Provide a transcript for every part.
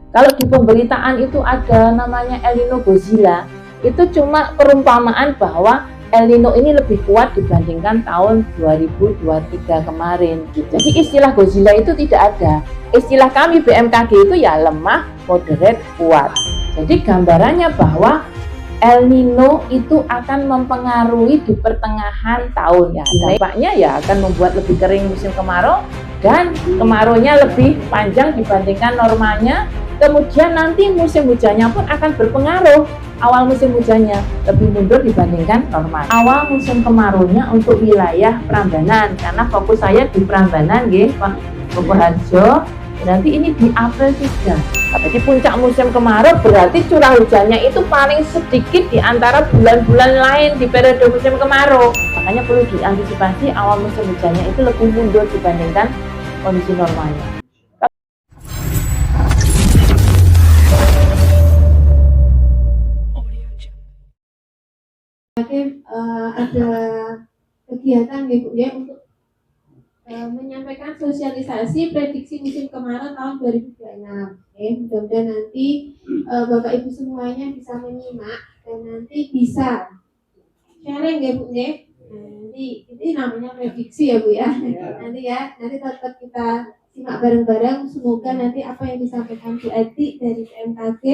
Kalau di pemberitaan itu ada namanya El Nino Godzilla, itu cuma perumpamaan bahwa El Nino ini lebih kuat dibandingkan tahun 2023 kemarin. Jadi istilah Godzilla itu tidak ada. Istilah kami BMKG itu ya lemah, moderate, kuat. Jadi gambarannya bahwa El Nino itu akan mempengaruhi di pertengahan tahun ya. Dampaknya ya akan membuat lebih kering musim kemarau dan kemaraunya lebih panjang dibandingkan normalnya. Kemudian nanti musim hujannya pun akan berpengaruh. Awal musim hujannya lebih mundur dibandingkan normal. Awal musim kemaraunya untuk wilayah Prambanan, karena fokus saya di Prambanan nggih, Pak Sukoharjo. Berarti ini di April 3. Jadi puncak musim kemarau berarti curah hujannya itu paling sedikit di antara bulan-bulan lain di periode musim kemarau. Makanya perlu diantisipasi awal musim hujannya itu lebih mundur dibandingkan kondisi normalnya. Ada kegiatan ya Bu ya untuk menyampaikan sosialisasi prediksi musim kemarau tahun 2026. Mudah-mudahan nanti Bapak Ibu semuanya bisa menyimak dan nanti bisa sharing ya Bu ya. Nanti ini namanya prediksi ya Bu ya. Nanti tetap kita simak bareng-bareng. Semoga nanti apa yang disampaikan Bu Eti dari BMKG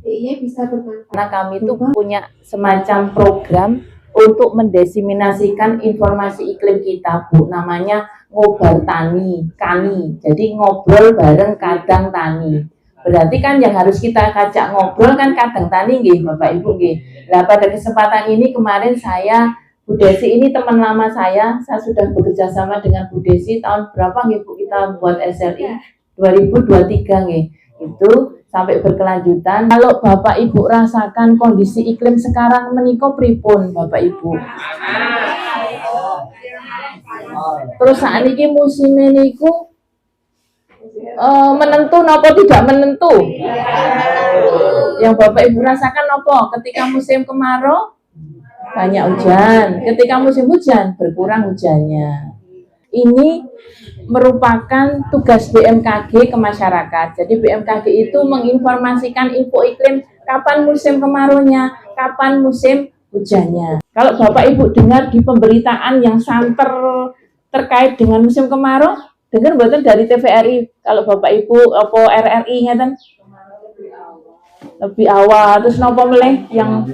DIY bisa bermanfaat. Karena kami itu punya semacam program untuk mendiseminasikan informasi iklim kita, Bu. Namanya Ngobar Tani, Kani. Jadi ngobrol bareng kadang tani. Berarti kan yang harus kita ajak ngobrol kan kadang tani nggih, Bapak Ibu nggih. Nah, pada kesempatan ini kemarin saya Bu Desi ini teman lama saya sudah bekerja sama dengan Bu Desi tahun berapa nggih Bu kita buat SLI? 2023 nggih. Itu sampai berkelanjutan. Kalau Bapak Ibu rasakan kondisi iklim sekarang menika pripun Bapak Ibu? Terus saat ini musim niku menentu napa tidak menentu? Yang Bapak Ibu rasakan napa? Ketika musim kemarau banyak hujan, ketika musim hujan berkurang hujannya. Ini merupakan tugas BMKG ke masyarakat. Jadi BMKG itu menginformasikan info iklim kapan musim kemaraunya, kapan musim hujannya. Kalau Bapak Ibu dengar di pemberitaan yang santer terkait dengan musim kemarau, dengar buatan dari TVRI. Kalau Bapak Ibu apa RRI ngeten lebih awal, terus nopo meleh yang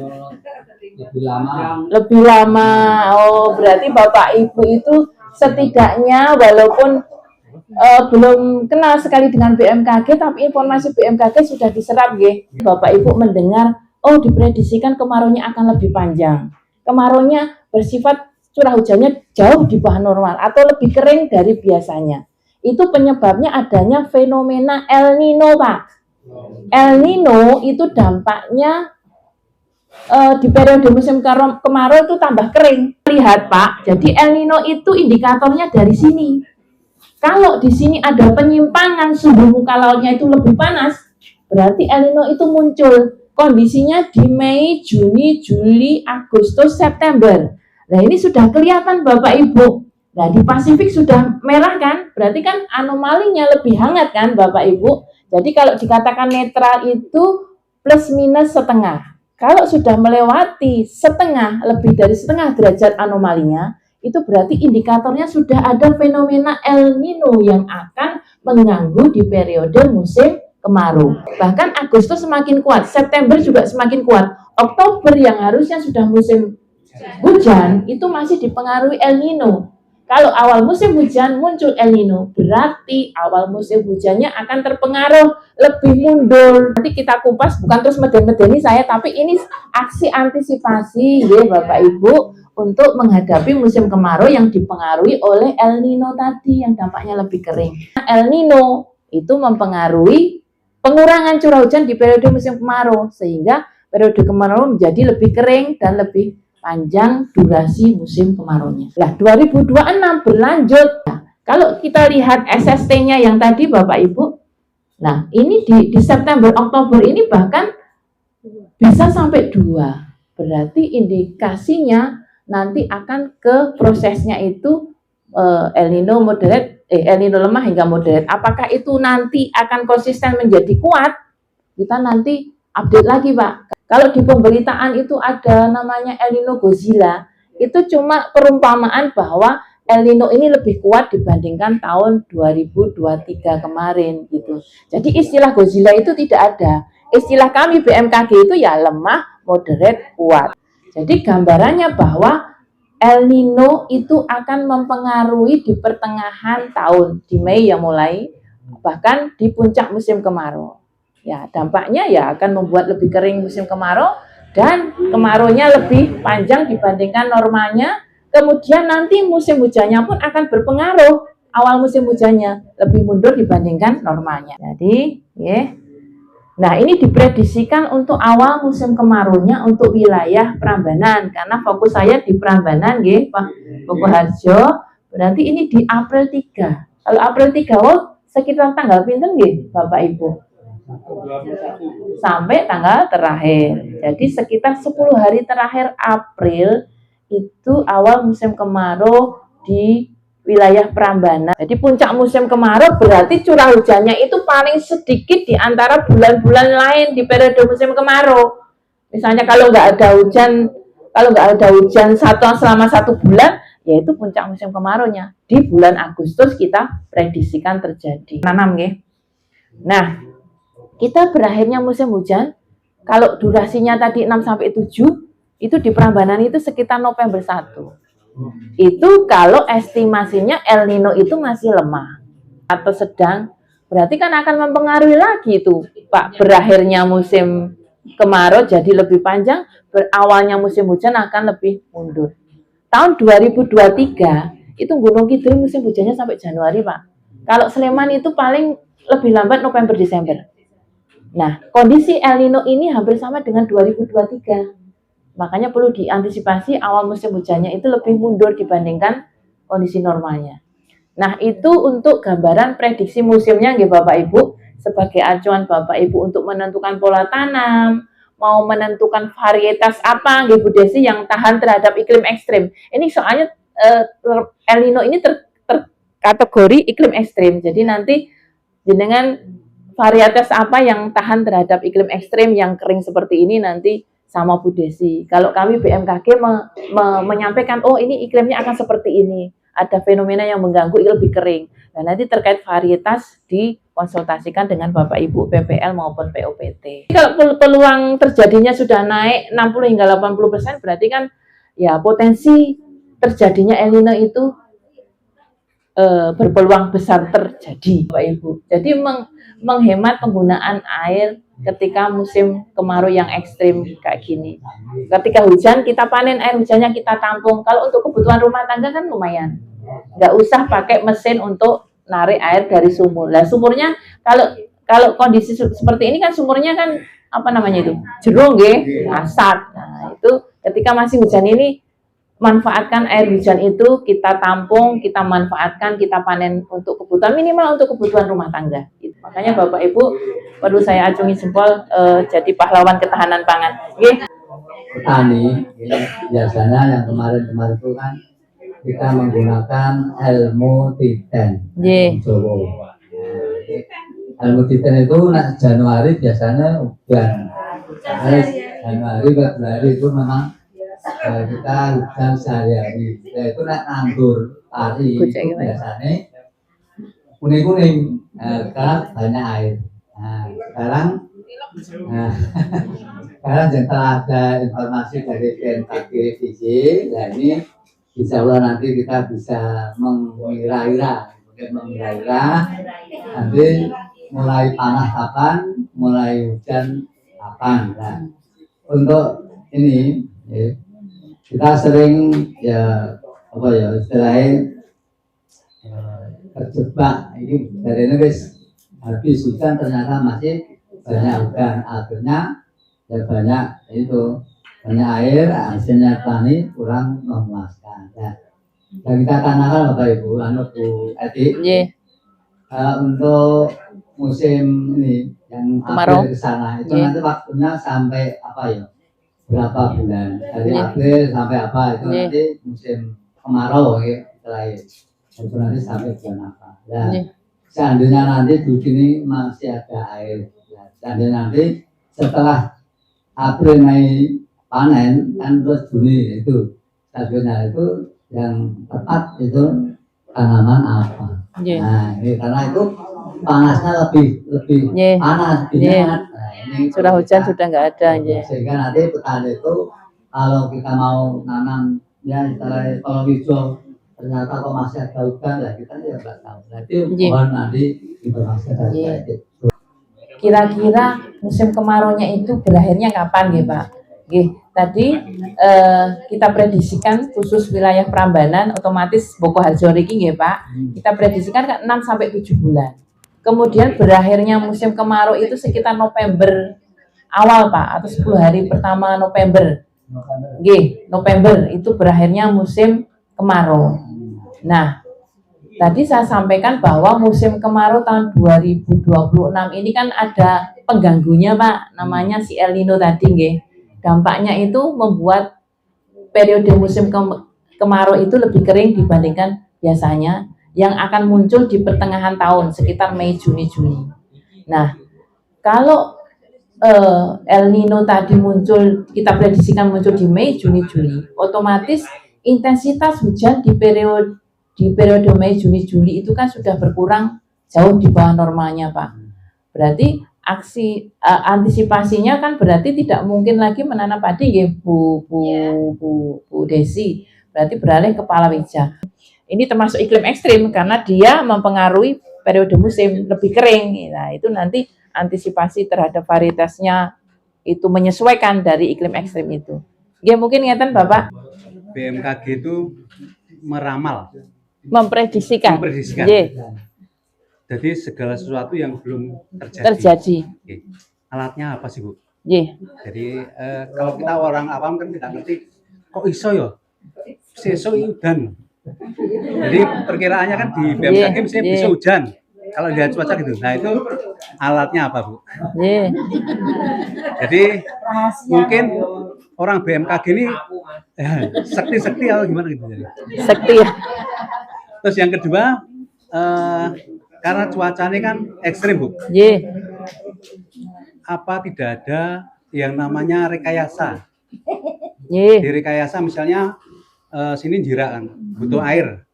lebih lama. Oh, berarti Bapak Ibu itu setidaknya walaupun belum kenal sekali dengan BMKG, tapi informasi BMKG sudah diserap nggih. Bapak Ibu mendengar, oh diprediksikan kemaraunya akan lebih panjang. Kemaraunya bersifat curah hujannya jauh di bawah normal atau lebih kering dari biasanya. Itu penyebabnya adanya fenomena El Nino, Pak. El Nino itu dampaknya di periode musim kemarau itu tambah kering. Lihat Pak, jadi El Nino itu indikatornya dari sini. Kalau di sini ada penyimpangan suhu muka lautnya itu lebih panas, berarti El Nino itu muncul. Kondisinya di Mei, Juni, Juli, Agustus, September. Nah ini sudah kelihatan Bapak Ibu. Nah di Pasifik sudah merah kan, berarti kan anomalinya lebih hangat kan Bapak Ibu. Jadi kalau dikatakan netral itu plus minus setengah. Kalau sudah melewati setengah, lebih dari setengah derajat anomalinya, itu berarti indikatornya sudah ada fenomena El Nino yang akan mengganggu di periode musim kemarau. Bahkan Agustus semakin kuat, September juga semakin kuat. Oktober yang harusnya sudah musim hujan, itu masih dipengaruhi El Nino. Kalau awal musim hujan muncul El Nino, berarti awal musim hujannya akan terpengaruh lebih mundur. Nanti kita kupas, bukan terus meden-medeni saya, tapi ini aksi antisipasi ya Bapak Ibu untuk menghadapi musim kemarau yang dipengaruhi oleh El Nino tadi yang dampaknya lebih kering. El Nino itu mempengaruhi pengurangan curah hujan di periode musim kemarau, sehingga periode kemarau menjadi lebih kering dan lebih panjang durasi musim kemaraunya. Nah, 2026 berlanjut. Nah, kalau kita lihat SST-nya yang tadi Bapak Ibu, nah ini di September, Oktober ini bahkan bisa sampai 2. Berarti indikasinya nanti akan ke prosesnya itu El Nino moderate, El Nino lemah hingga moderate. Apakah itu nanti akan konsisten menjadi kuat? kita nanti update lagi Pak. Kalau di pemberitaan itu ada namanya El Nino Godzilla, itu cuma perumpamaan bahwa El Nino ini lebih kuat dibandingkan tahun 2023 kemarin gitu. Jadi istilah Godzilla itu tidak ada. Istilah kami BMKG itu ya lemah, moderate, kuat. Jadi gambarannya bahwa El Nino itu akan mempengaruhi di pertengahan tahun, di Mei ya mulai, bahkan di puncak musim kemarau. Ya, dampaknya ya akan membuat lebih kering musim kemarau dan kemaraunya lebih panjang dibandingkan normalnya. Kemudian nanti musim hujannya pun akan berpengaruh. Awal musim hujannya lebih mundur dibandingkan normalnya. Jadi, ya. Nah, ini diprediksikan untuk awal musim kemaraunya untuk wilayah Prambanan karena fokus saya di Prambanan nggih, Pak Sukoharjo. Berarti ini di April 3. Kalau April 3 sekitar tanggal pinten nggih, Bapak Ibu? Sampai tanggal terakhir. Jadi sekitar 10 hari terakhir April itu awal musim kemarau di wilayah Prambanan. Jadi puncak musim kemarau berarti curah hujannya itu paling sedikit di antara bulan-bulan lain di periode musim kemarau. Misalnya kalau nggak ada hujan selama 1 bulan, yaitu puncak musim kemaraunya di bulan Agustus kita prediksikan terjadi. Nanam ya. Nah, kita berakhirnya musim hujan. Kalau durasinya tadi 6-7, itu di Prambanan itu sekitar November 1. Itu kalau estimasinya El Nino itu masih lemah atau sedang, berarti kan akan mempengaruhi lagi itu Pak, berakhirnya musim kemarau jadi lebih panjang, berawalnya musim hujan akan lebih mundur. Tahun 2023 itu Gunung Kidul musim hujannya sampai Januari Pak. Kalau Sleman itu paling lebih lambat November Desember. Nah, kondisi El Nino ini hampir sama dengan 2023. Makanya perlu diantisipasi awal musim hujannya itu lebih mundur dibandingkan kondisi normalnya. Nah, itu untuk gambaran prediksi musimnya nggih Bapak Ibu, sebagai acuan Bapak Ibu untuk menentukan pola tanam, mau menentukan varietas apa nggih Bu Desi yang tahan terhadap iklim ekstrim. Ini soalnya El Nino ini terkategori iklim ekstrim. Jadi nanti jenengan varietas apa yang tahan terhadap iklim ekstrim yang kering seperti ini nanti sama Bu Desi. Kalau kami BMKG menyampaikan, oh ini iklimnya akan seperti ini. Ada fenomena yang mengganggu lebih kering. Dan nanti terkait varietas dikonsultasikan dengan Bapak Ibu PPL maupun POPT. Kalau peluang terjadinya sudah naik 60 hingga 80%, berarti kan ya potensi terjadinya El Nino itu berpeluang besar terjadi Bapak Ibu. Jadi menghemat penggunaan air ketika musim kemarau yang ekstrim kayak gini. Ketika hujan kita panen air hujannya kita tampung. Kalau untuk kebutuhan rumah tangga kan lumayan. Nggak usah pakai mesin untuk narik air dari sumur. Nah, sumurnya kalau kondisi seperti ini kan sumurnya kan apa namanya itu? Jerung nggih, asat. Nah, itu ketika masih hujan ini manfaatkan air hujan itu, kita tampung, kita manfaatkan, kita panen untuk kebutuhan minimal untuk kebutuhan rumah tangga. Makanya Bapak Ibu perlu saya acungi jempol jadi pahlawan ketahanan pangan. Petani biasanya yang kemarin-kemarin itu kan kita menggunakan ilmu titen. Ilmu titen itu Januari biasanya hujan. Januari Februari itu memang kita hujan sehari-hari. Itu nganggur pari itu biasanya kuning-kuning, sekarang banyak air. Nah, sekarang setelah ada informasi dari BMKG FIJ, nah ini insya Allah nanti kita bisa mengira-ira, nanti mulai panas kapan, mulai hujan kapan. Nah, untuk ini kita sering istilahnya terjebak ini dari nulis habis hujan ternyata masih banyak hujan, akhirnya ya banyak air, hasilnya petani kurang memuaskan. Nah, dan kita tanyakan Bapak Ibu, Bu Eti, untuk musim ini yang April ke sana itu nanti waktunya sampai apa ya? Berapa bulan? Dari April sampai apa itu nanti musim kemarau ya, setelah itu nanti sampai bulan apa. Nah, seandainya nanti di sini masih ada air, Dan nanti setelah April Mei panen kan terus Juni itu stadionnya itu yang tepat itu tanaman apa. Nggih. Nah, ini karena itu panasnya lebih Nggih. panas, lebih Nggih. hangat. Nah, ini Curah hujan sudah nggak ada, nggih. sehingga nanti petani itu kalau kita mau nanam ya istilahnya kalau hijau ternyata kok masih ada hujan ya kita ya nggak tahu. Nanti Nggih. mohon nanti informasi dari Nggih. itu. Kira-kira musim kemaraunya itu berakhirnya kapan nggih Pak? Nggih, tadi kita prediksikan khusus wilayah Prambanan otomatis Boko Harjo niki nggih Pak. Kita prediksikan kan 6 sampai 7 bulan. Kemudian berakhirnya musim kemarau itu sekitar November awal Pak atau 10 hari pertama November. Nggih, November itu berakhirnya musim kemarau. Nah, tadi saya sampaikan bahwa musim kemarau tahun 2026 ini kan ada pengganggunya Pak, namanya si El Nino tadi nggih. Dampaknya itu membuat periode musim kemarau itu lebih kering dibandingkan biasanya yang akan muncul di pertengahan tahun sekitar Mei, Juni, Juli. Nah, kalau El Nino tadi muncul, kita prediksikan muncul di Mei, Juni, Juli, otomatis intensitas hujan di periode Mei, Juni, Juli itu kan sudah berkurang jauh di bawah normalnya Pak. Berarti antisipasinya kan berarti tidak mungkin lagi menanam padi ya Bu Desi. Berarti beralih ke palawija. Ini termasuk iklim ekstrim karena dia mempengaruhi periode musim lebih kering. Nah, itu nanti antisipasi terhadap varietasnya itu menyesuaikan dari iklim ekstrim itu. Ya mungkin ngeten Bapak. BMKG itu meramal, Memprediksikan. Ye. Jadi segala sesuatu yang belum terjadi. Oke. Alatnya apa sih Bu? Ye. Jadi kalau kita orang awam kan tidak ngerti kok iso ya sesuk udan. Jadi perkiraannya kan di BMKG misalnya bisa hujan. Kalau lihat cuaca gitu, nah itu alatnya apa Bu? Ye. Jadi mungkin orang BMKG ini sekti atau gimana gitu jadi. Sekti. Terus yang kedua karena cuacanya kan ekstrim Bu. Ye. Apa tidak ada yang namanya rekayasa? Ye. Di rekayasa misalnya sini Jira kan butuh air.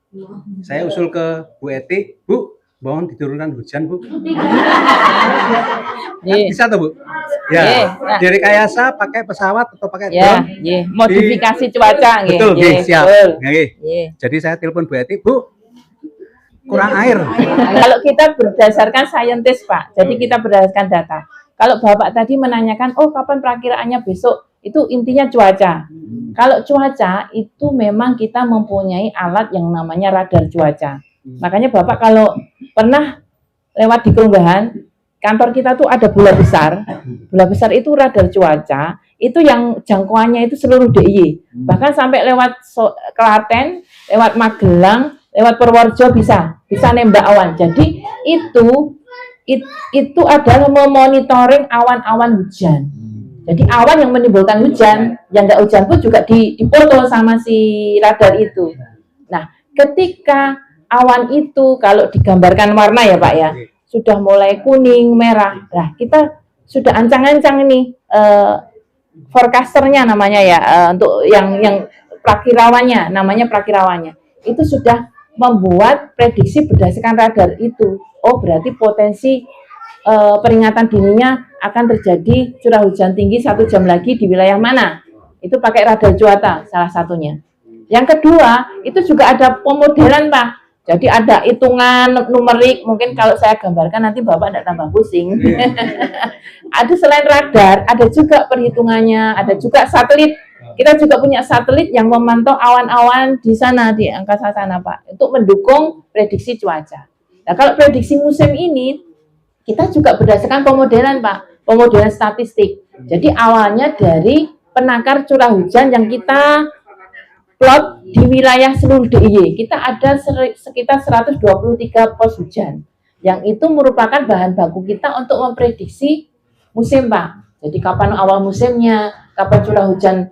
Saya usul ke Bu Eti, Bu, mohon diturunkan hujan Bu. Kan bisa tuh Bu? Ya. Nah. Di rekayasa pakai pesawat atau pakai Ya, drone? ye. Modifikasi cuaca nggih. Betul, Ye. siap. Betul. Nggih. Ye. Jadi saya telepon Bu Eti, Bu, kurang air. Kalau kita berdasarkan saintis Pak, jadi kita berdasarkan data. Kalau Bapak tadi menanyakan, oh kapan perakiraannya besok, itu intinya cuaca. Kalau cuaca itu memang kita mempunyai alat yang namanya radar cuaca. Makanya Bapak kalau pernah lewat di Kelunggahan, kantor kita tuh ada bola besar. Bola besar itu radar cuaca, itu yang jangkauannya itu seluruh DIY. Bahkan sampai lewat Klaten, lewat Magelang, lewat Purworejo bisa nembak awan. Jadi itu adalah memonitoring awan-awan hujan. Jadi awan yang menimbulkan hujan, yang nggak hujan pun juga dipoto sama si radar itu. Nah, ketika awan itu kalau digambarkan warna ya Pak ya, sudah mulai kuning, merah. Nah, kita sudah ancang-ancang ini forecasternya namanya ya, untuk yang prakirawannya, namanya prakirawannya. Itu sudah membuat prediksi berdasarkan radar itu. Oh, berarti potensi peringatan dininya akan terjadi curah hujan tinggi 1 jam lagi di wilayah mana. Itu pakai radar cuaca salah satunya. Yang kedua, itu juga ada pemodelan Pak. Jadi ada hitungan numerik, mungkin kalau saya gambarkan nanti Bapak tidak tambah pusing. Ada selain radar, ada juga perhitungannya, ada juga satelit. Kita juga punya satelit yang memantau awan-awan di sana, di angkasa sana Pak, untuk mendukung prediksi cuaca. Nah kalau prediksi musim ini, kita juga berdasarkan pemodelan Pak, pemodelan statistik. Jadi awalnya dari penakar curah hujan yang kita plot di wilayah seluruh DIY. Kita ada sekitar 123 pos hujan. Yang itu merupakan bahan baku kita untuk memprediksi musim Pak. Jadi kapan awal musimnya, kapan curah hujan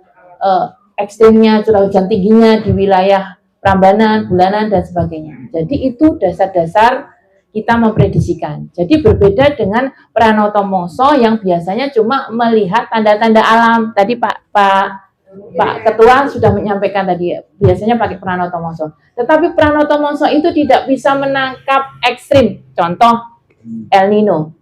ekstrimnya, curah hujan tingginya di wilayah Prambanan, Bulanan, dan sebagainya. Jadi itu dasar-dasar kita memprediksikan. Jadi berbeda dengan Pranoto Mongso yang biasanya cuma melihat tanda-tanda alam. Tadi Pak Ketua sudah menyampaikan tadi, biasanya pakai Pranoto Mongso. Tetapi Pranoto Mongso itu tidak bisa menangkap ekstrim. Contoh El Nino.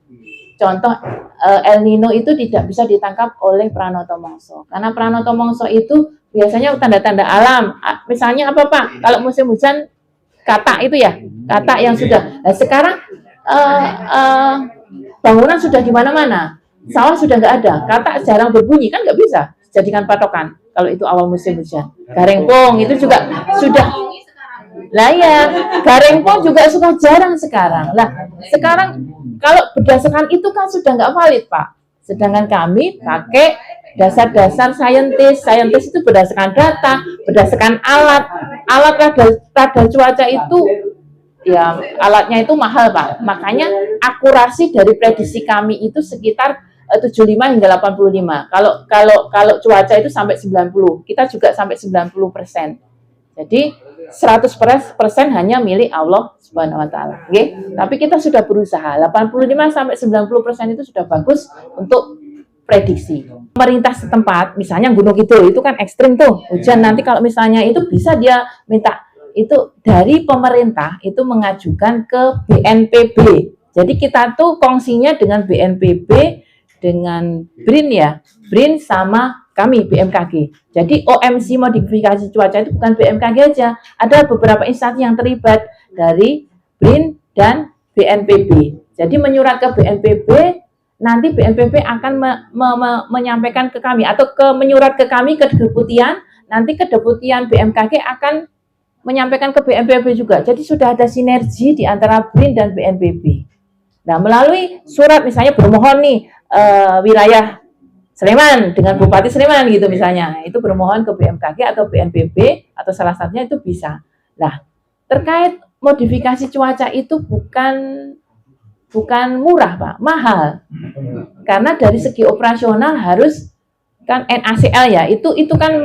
El Nino itu tidak bisa ditangkap oleh Pranoto Mongso. Karena Pranoto Mongso itu biasanya tanda-tanda alam. Misalnya apa Pak? Kalau musim hujan, katak itu ya, katak yang sudah. Nah, sekarang bangunan sudah di mana-mana, sawah sudah nggak ada, katak jarang berbunyi, kan nggak bisa jadikan patokan. Kalau itu awal musim hujan, garengpong itu juga sudah. Lah ya, garengpong juga sudah jarang sekarang. Lah sekarang kalau berdasarkan itu kan sudah nggak valid Pak. Sedangkan kami pakai dasar-dasar saintis itu berdasarkan data, berdasarkan alat radar cuaca itu ya alatnya itu mahal Pak. Makanya akurasi dari prediksi kami itu sekitar 75 hingga 85. Kalau cuaca itu sampai 90, kita juga sampai 90%. Jadi 100% hanya milik Allah Subhanahu wa taala. Okay? Tapi kita sudah berusaha 85 sampai 90% itu sudah bagus untuk prediksi. Pemerintah setempat, misalnya Gunung Kidul itu kan ekstrim tuh, hujan nanti kalau misalnya itu bisa dia minta itu dari pemerintah itu mengajukan ke BNPB. Jadi kita tuh kongsinya dengan BNPB, dengan BRIN ya, BRIN sama kami BMKG. Jadi OMC modifikasi cuaca itu bukan BMKG aja, ada beberapa instansi yang terlibat dari BRIN dan BNPB. Jadi menyurat ke BNPB, nanti BNPB akan menyampaikan ke kami atau menyurat ke kami ke Kedeputian, nanti Kedeputian BMKG akan menyampaikan ke BNPB juga. Jadi sudah ada sinergi di antara BRIN dan BNPB. Nah, melalui surat misalnya bermohon nih wilayah Sleman dengan Bupati Sleman gitu misalnya, itu bermohon ke BMKG atau BNPB atau salah satunya itu bisa. Nah, terkait modifikasi cuaca itu bukan murah Pak, mahal. Karena dari segi operasional harus kan NaCl ya, itu kan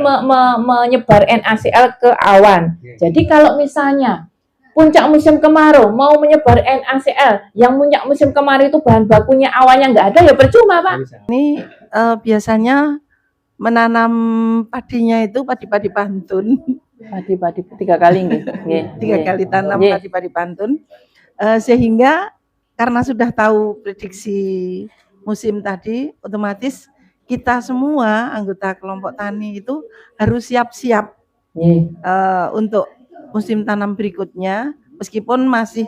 menyebar NaCl ke awan. Jadi kalau misalnya puncak musim kemarau mau menyebar NaCl, yang puncak musim kemarau itu bahan bakunya awannya nggak ada ya percuma Pak. Ini biasanya menanam padinya itu padi pantun. Padi 3 kali nih. 3 kali tanam padi pantun. Sehingga karena sudah tahu prediksi musim tadi, otomatis kita semua anggota kelompok tani itu harus siap-siap untuk musim tanam berikutnya, meskipun masih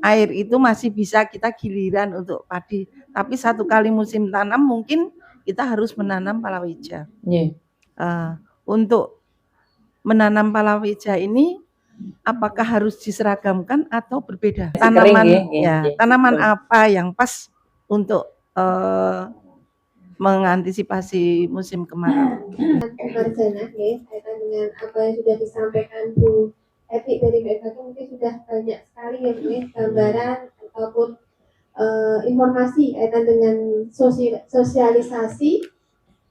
air itu masih bisa kita giliran untuk padi, tapi 1 kali musim tanam mungkin kita harus menanam palawija. Untuk menanam palawija ini apakah harus diseragamkan atau berbeda? Tanaman apa yang pas untuk mengantisipasi musim kemarau? Marjana ya, kaitan dengan apa yang sudah disampaikan Bu Eti dari BMKG mungkin sudah banyak sekali ya gambaran ataupun informasi kaitan dengan sosialisasi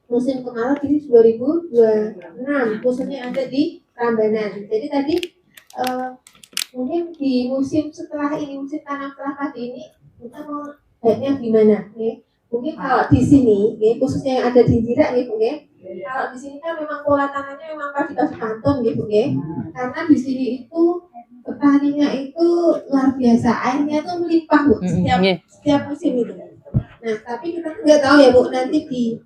musim kemarau di 2026 khususnya ada di Prambanan. Jadi tadi mungkin di musim setelah ini, musim tanam setelah padi ini kita mau baiknya gimana? Ya? Mungkin kalau di sini, ya, khususnya yang ada di Jirak, gitu, ya. Kalau di sini kan memang pola tanahnya memang padi pantun, gitu, ya. Karena di sini itu petaninya itu luar biasa, airnya tuh melimpah Bu, setiap musim itu. Nah, tapi kita nggak tahu ya Bu, nanti di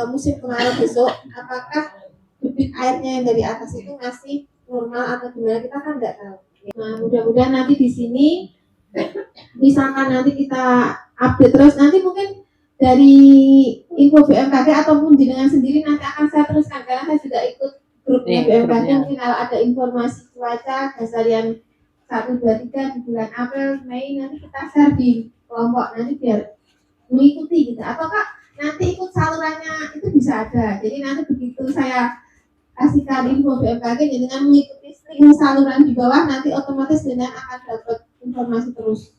musim kemarau besok, apakah debit airnya yang dari atas itu masih normal atau gimana, kita kan nggak tahu. Nah, mudah-mudahan nanti di sini, misalkan nanti kita update terus, nanti mungkin dari info BMKG ataupun jenengan sendiri nanti akan saya teruskan, karena saya juga ikut grupnya BMKG. Mungkin kalau ada informasi cuaca dasarian 1, 2, 3 di bulan April, Mei, nanti kita share di kelompok, nanti biar mengikuti gitu. Ataukah nanti ikut salurannya itu bisa ada. Jadi nanti begitu saya kasihkan info BMKG, dengan mengikuti link saluran di bawah, nanti otomatis jenengan akan dapat informasi terus.